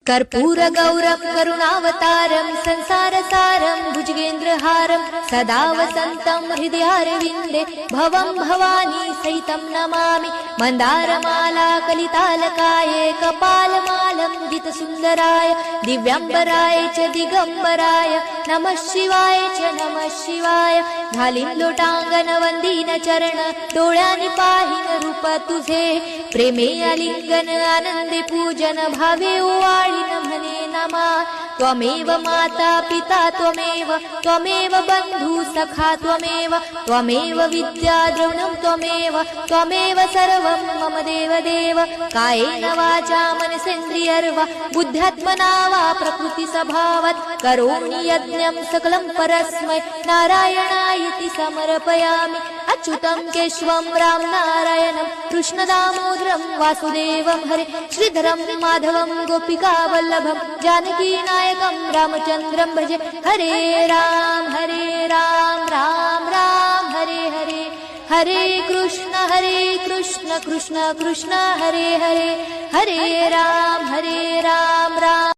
कर्पूरगौरं करुणावतारं संसारसारं भुजगेन्द्रहारं सदा वसन्तं हृदयारविन्दे भवं भवानी सहितं नमामि। मन्दारमाला कलितालकाये कपालमालं जितसुन्दराय दिव्याम्बराय च दिगम्बराय नमः शिवाय च नमः शिवाय। घालीन लोटांगण वंदीन चरण डोळ्यानी पाहिन रूप तुझे प्रेमे आलिंगन आनंदे पूजन भावे ओवाळीन म्हणे नमा। त्वमेव माता पिता त्वमेव बंधु सखा त्वमेव विद्या द्रविणं त्वमेव सर्वं मम देव। कायेन वाचा मनसेन्द्रियर्वा बुद्ध्यात्मना वा प्रकृति स्वभावात् करोमि यज्ञं सकलं परस्मै नारायणायति समर्पयामि। अच्युतं केशवं राम नारायणं कृष्णदामोदरं वासुदेवं हरे श्रीधरं माधवं गोपिकावल्लभं जानकीनायकं रामचन्द्रं भजे। हरे राम राम राम हरे हरे हरे कृष्ण कृष्ण कृष्ण हरे हरे हरे राम राम